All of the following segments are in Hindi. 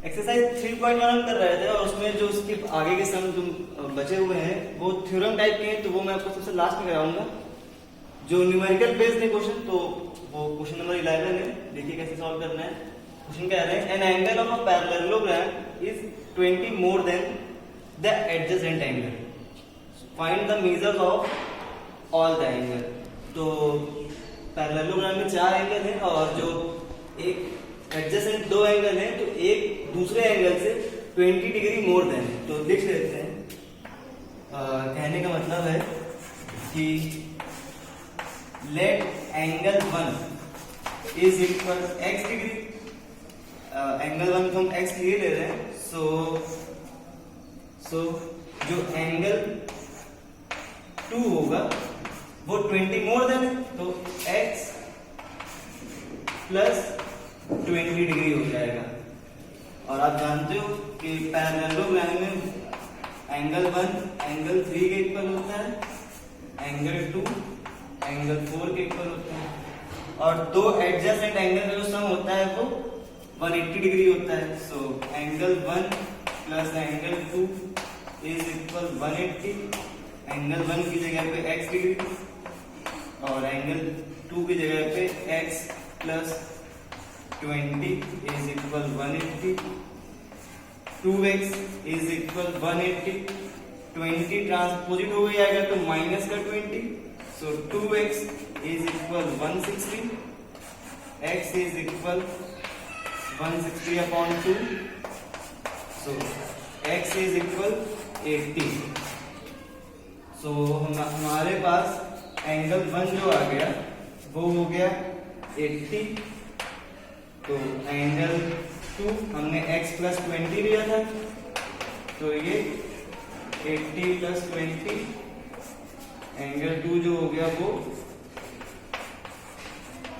एक्सरसाइज 3.1 हम कर रहे थे और उसमें जो उसके आगे के सम जो बचे हुए हैं वो थ्योरम टाइप के हैं, तो वो मैं आपको सबसे लास्ट में कराऊंगा। जो न्यूमेरिकल बेस्ड है क्वेश्चन, तो वो क्वेश्चन नंबर 11 है। देखिए कैसे सॉल्व करना है। क्वेश्चन कह रहे हैं an angle of a parallelogram is 20 more than the adjacent angle, find the measures of all the angle. तो पैरेललोग्राम में 4 एंगल हैं और जो एक एडजेसेंट 2 एंगल हैं, तो एक दूसरे एंगल से 20 डिग्री मोर देन। तो लिख लेते हैं। कहने का मतलब है कि let angle 1 is equal x degree. Angle 1 को हम x लिए ले रहे हैं। सो जो एंगल 2 होगा वो 20 मोर देन है, तो x प्लस 20 डिग्री हो जाएगा। और आप जानते हो कि पैरेललोग्राम में एंगल 1 एंगल 3 के इक्वल होता है, एंगल 2 एंगल 4 के इक्वल होता है, और 2 एडजेसेंट एंगल का जो सम होता है वो 180 डिग्री होता है। So angle 1 plus angle 2 is equal 180। Angle 1 की जगह पे x डिग्री और एंगल 2 की जगह पे x plus 20 is equal 180। 2x is equal 180। 20 ट्रांसपोजिट हो जाएगा तो माइनस का 20। सो 2x is equal 160। x is equal 160 upon 2। So x is equal 80। सो हमारे पास एंगल 1 जो आ गया वो हो गया 80। तो एंगल 2 हमने x प्लस 20 लिया था, तो ये 80 प्लस 20। एंगल 2 जो हो गया वो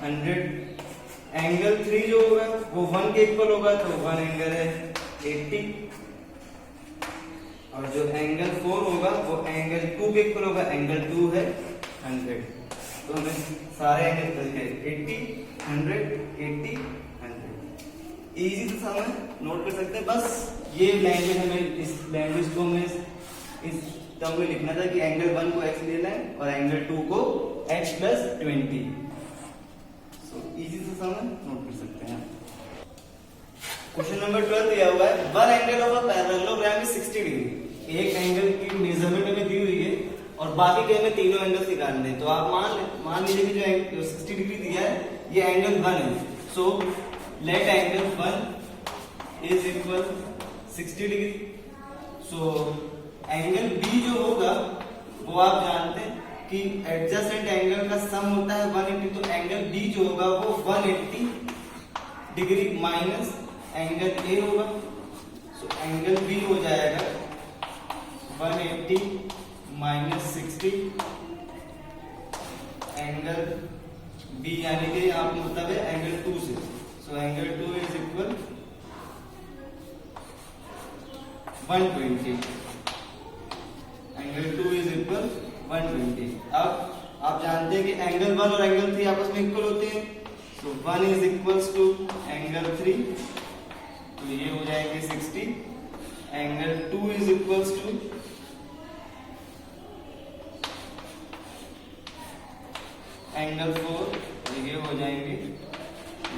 100। एंगल 3 जो होगा वो 1 के इक्वल होगा, तो 1 एंगल है 80। और जो एंगल 4 होगा वो एंगल 2 के इक्वल होगा, एंगल 2 है 100। तो हमें सारे एंगल बच गए 80 100 80 100। इजी से सम नोट कर सकते हैं। बस ये लैंग्वेज हमें, इस लैंग्वेज को हमें इस टर्म में लिखना था कि एंगल 1 को x लेना है और एंगल 2 को x प्लस 20। सो इजी से सम नोट कर सकते हैं। क्वेश्चन नंबर 12 दिया हुआ है one angle of a parallelogram is 60 degree. एक एंगल की मेजरमेंट हमें दी हुई है और बाकी के हमें तीनों एंगल्स निकालने हैं। तो आप मान लीजिए कि जो 60 डिग्री दिया है ये एंगल 1 है। So let angle 1 is equal 60 degree. So angle B जो होगा वो आप जानते हैं कि एडजेसेंट एंगल का सम होता है 180। तो एंगल B जो होगा वो 180 डिग्री माइनस एंगल A होगा। सो एंगल B हो जाएगा 180 माइनस 60। एंगल B यानी कि यहाँ पे मतलब है एंगल 2 से। So angle 2 is equal 120। Angle 2 is equal 120। अब आप जानते हैं कि एंगल 1 और एंगल 3 आपस में इक्वल होते हैं। So 1 is equals to angle 3, तो ये हो जाएंगे 60। Angle 2 is equals to angle 4, तो ये हो जाएंगे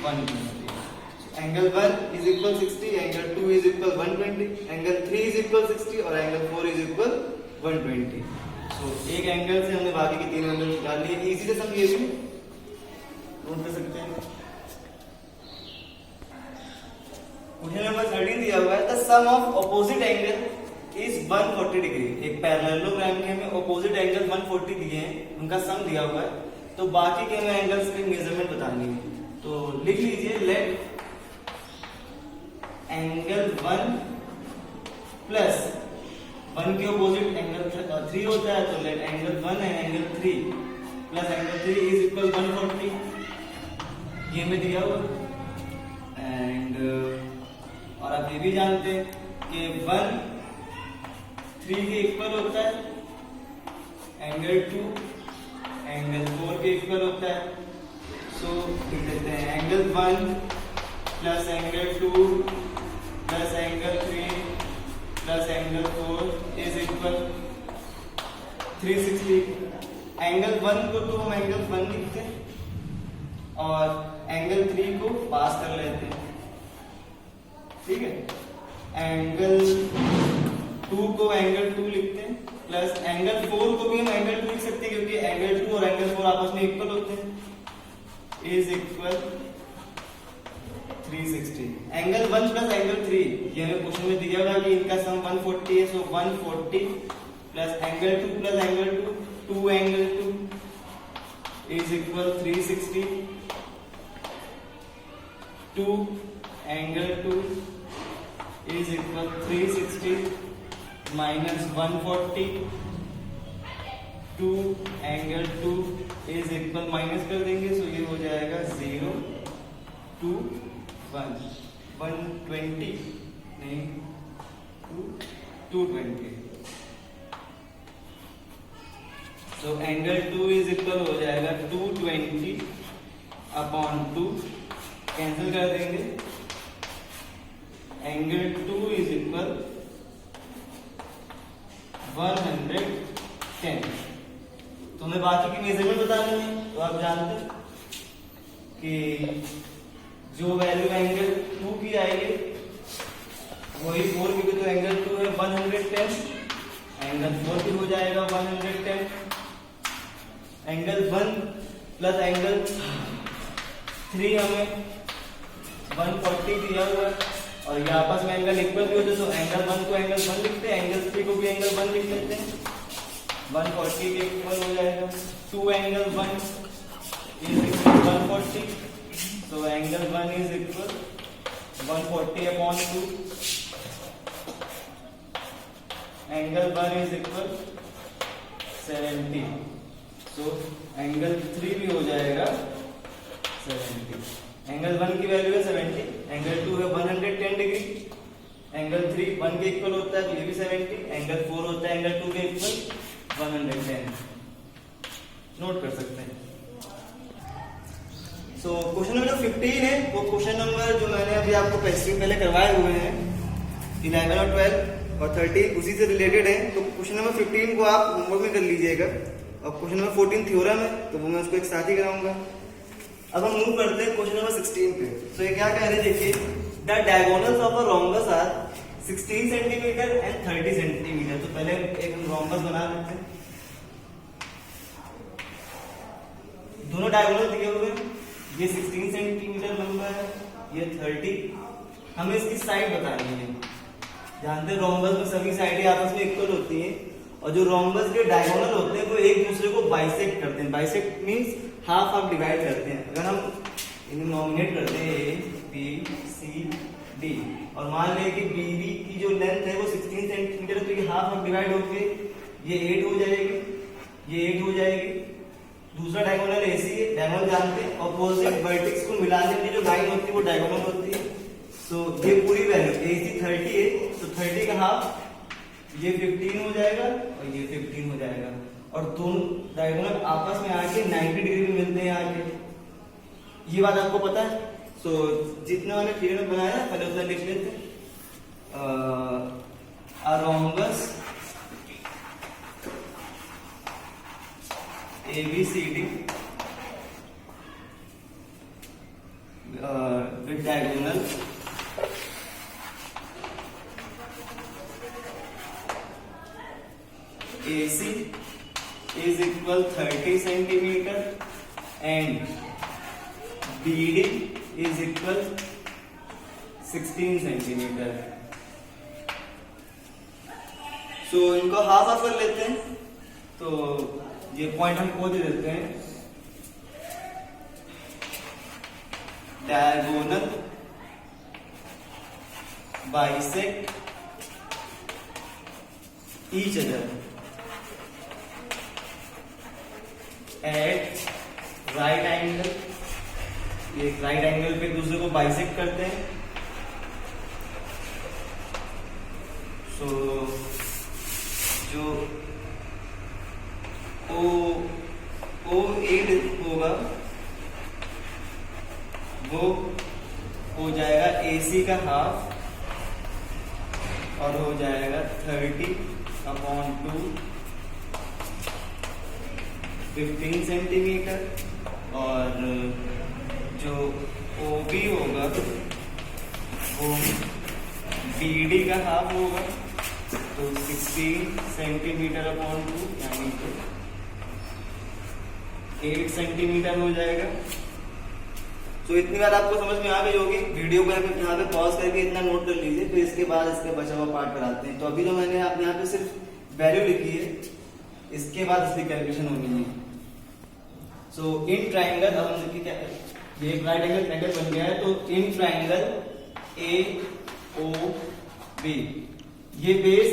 120। Angle 1 is equal 60, angle 2 is equal 120, angle 3 is equal 60 और एंगल 4 इज इक्वल 120। सो एक एंगल से हमने बाकी के 3 एंगल निकाल लिए। इजी से हम ये भी नोट कर सकते हैं। क्वेश्चन नंबर 13 दिया हुआ है the sum of opposite angle is 140 degree. एक पैरेललोग्राम के हमें ऑपोजिट एंगल 140 दिए हैं, उनका सम दिया हुआ है। तो बाकी के हमें एंगल्स की मेजरमेंट बतानी है। तो लिख लीजिए लेट एंगल 1 प्लस 1 के ऑपोजिट एंगल 3 होता है, तो let angle 1 and angle 3 plus angle 3 is equal 140। ये हमें दिया हुआ। एंड और आप ये भी जानते हैं कि 1 3 के इक्वल होता है, एंगल 2 एंगल 4 के इक्वल होता है। सो लिख देते हैं angle 1 plus angle 2 plus 360। Angle 1 को तो हम एंगल 1 लिखते हैं और एंगल 3 को पास कर लेते हैं, ठीक है। एंगल 2 को एंगल 2 लिखते हैं, प्लस एंगल 4 को भी हम एंगल 2 लिख सकते हैं क्योंकि एंगल 2 और एंगल 4 आपस में इक्वल होते हैं, is equal 360। Angle 1 plus angle 3 ये हमें क्वेश्चन में दिया हुआ कि इनका सम 140 है, सो 140 plus angle 2 plus angle 2 2 angle 2 is equal 360। 2 angle 2 is equal 360 minus 140। 2 angle 2 is equal, minus कर देंगे सो ये हो जाएगा 0 2 1 120 नहीं 220। तो एंगल 2 इज इक्वल हो जाएगा 220 अपॉन 2, कैंसिल कर देंगे। Angle 2 is equal 110। तो हमें बाकी की मेजरमेंट बतानी है, तो आप जानते हैं कि जो वैल्यू एंगल 2 की आएगी वही 4 की भी, तो एंगल 2 है 110, एंगल 4 भी हो जाएगा 110। एंगल 1 प्लस एंगल 3 हमें 140 दिया हुआ है और ये आपस में एंगल इक्वल भी होते हैं, तो एंगल 1 को एंगल 1 लिखते हैं, एंगल 3 को भी एंगल 1 लिख लेते हैं, 140 के इक्वल हो जाएगा। 2 एंगल 1 इज इक्वल 140, तो angle 1 is equal 140 upon 2, angle 1 is equal 70, तो एंगल 3 भी हो जाएगा 70। एंगल 1 की वैल्यू है 70, एंगल 2 है 110 डिग्री, एंगल 3 1 के इक्वल होता है तो ये भी 70, एंगल 4 होता है एंगल 2 के इक्वल 110, नोट कर सकते हैं। सो क्वेश्चन नंबर 15 है वो क्वेश्चन नंबर जो मैंने अभी आपको पहले करवाए हुए हैं 11 और 12 और 30 उसी से रिलेटेड है, तो क्वेश्चन नंबर 15 को आप होमवर्क में कर लीजिएगा और क्वेश्चन नंबर 14 थ्योरम है तो वो मैं उसको एक साथ ही कराऊंगा। अब हम मूव करते हैं क्वेश्चन नंबर 16 पे। तो ये क्या कह रहे हैं, देखिए the diagonals of a rhombus are 16 centimetre and 30 centimetre. तो पहले एक हम रोम्बस बना लेते हैं, दोनों डायगोनल दिए हुए हैं, ये 16 सेंटीमीटर लंबा है, ये 30। हमें इसकी साइड बतानी है। जानते हैं रोम्बस में सभी साइडें आपस में इक्वल होती हैं और जो रोम्बस के डायगोनल होते हैं वो एक दूसरे को बाइसेक्ट करते हैं। Bisect means half half divide करते हैं। अगर हम इन्हें नॉमिनेट करते हैं A B C D और मान लें कि BB की जो लेंथ है वो 16 सेंटीमीटर है, तो ये हाफ हाफ डिवाइड होके ये 8 हो जाएगी, ये 8 हो जाएगी। दूसरा डायगोनल AC है, डायगोनल जानते हैं ऑपोजिट वर्टेक्स को मिलाने की जो लाइन होती है वो डायगोनल होती है। तो ये पूरी वैल्यू AC 30 है, तो 30 का हाफ ये 15 हो जाएगा और ये 15 हो जाएगा और दोनों डायगोनल आपस में आके 90 डिग्री में मिलते हैं आके। ये बात आपको पता है। सो जितना मैंने फिगर बनाया पहले उतना लिख लेते हैं। A rhombus ABCD with diagonal AC is equal 30 centimeter and BD is equal 16 centimeter. So इनको हाफ हाफ कर लेते हैं, तो ये पॉइंट हम को दे देते हैं। Diagonal bisect each other at right angle. ये राइट एंगल पे एक दूसरे को बाइसेक्ट करते हैं। सो जो O8 होगा वो हो जाएगा AC का हाफ और हो जाएगा 30/2 15 सेंटीमीटर, और जो OB होगा वो BD का हाफ होगा, तो 16 सेंटीमीटर अपॉन 2 यानी कि 8 सेंटीमीटर हो जाएगा। तो इतनी बार आपको समझ में आ गई होगी। वीडियो को यहाँ पे पॉज करके इतना नोट कर लीजिए, फिर इसके बाद इसके बचा हुआ पार्ट कराते हैं। तो अभी जो मैंने आप यहाँ पे सिर्फ वैल्यू लिखी है, इसके बाद इसकी कैलकुलेशन होनी है। सो इन ट्राइंगल, अब हम देखिए क्या ये एक राइट एंगल ट्राइंगल बन गया है। तो इन ट्राइंगल AOB, ये बेस,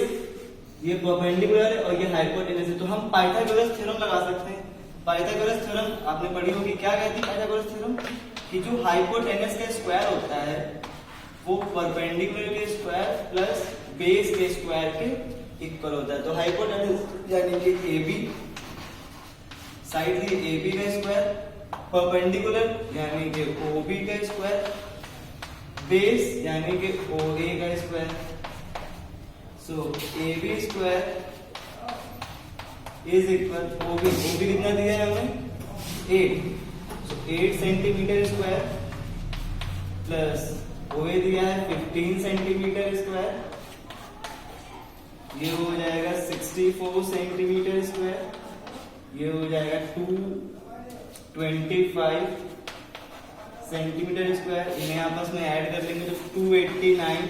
ये परपेंडिकुलर है और ये हाइपोटेनस है। तो हम पाइथागोरस थ्योरम लगा सकते हैं। पाइथागोरस थ्योरम आपने पढ़ी होगी। क्या कहती है पाइथागोरस थ्योरम? कि जो हाइपोटेनस का स्क्वायर होता है वो परपेंडिकुलर के स्क्वायर प्लस बेस के स्क्वायर के इक्वल होता है। तो हाइपोटेनस यानी कि AB, साइड थी AB का स्क्वायर, परपेंडिकुलर यानी कि OB का स्क्वायर, बेस यानी कि OA का square. So AB square is equal OB कितना दिया है हमें? 8। तो 8 सेंटीमीटर स्क्वायर प्लस OA दिया है 15 सेंटीमीटर स्क्वायर, ये हो जाएगा 64 सेंटीमीटर स्क्वायर, ये हो जाएगा 225 सेंटीमीटर स्क्वायर। इन्हें आपस में ऐड कर लेंगे तो 289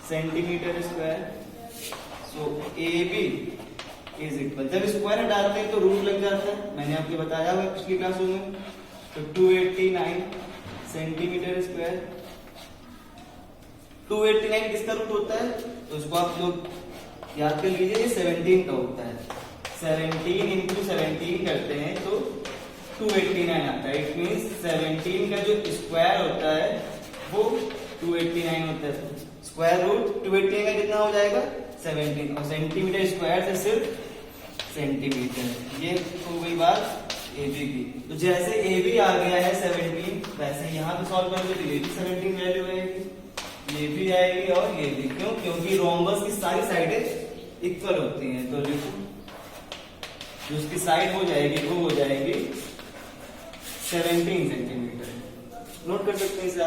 centimetre square. So AB is equal, जब स्क्वायर डालते हैं तो रूट लग जाता है, मैंने आपको बताया हुआ पिछली क्लासों में। तो 289 सेंटीमीटर स्क्वायर, 289 किसका रूट होता है? तो उसको आप लोग याद कर लीजिए, ये 17 का होता है। 17 इंटू 17 करते हैं तो 289 आता है। इट मीन्स 17 का जो स्क्वायर होता है वो 289 होता है। स्क्वायर रूट 289 का कितना हो जाएगा? 17। और सेंटीमीटर स्क्वायर से सिर्फ सेंटीमीटर। ये हो गई बात AB की। तो जैसे AB आ गया है 17, वैसे यहाँ पे सॉल्व करोगे तो ये भी 17 वैल्यू आएगी, ये भी आएगी और ये भी। क्यों? क्योंकि रोम्बस की सारी साइडें इक्वल होती हैं। तो जो उसकी साइड हो जाएगी वो हो जाएगी 17 सेंटीमीटर। नोट कर सकते हैं इसे।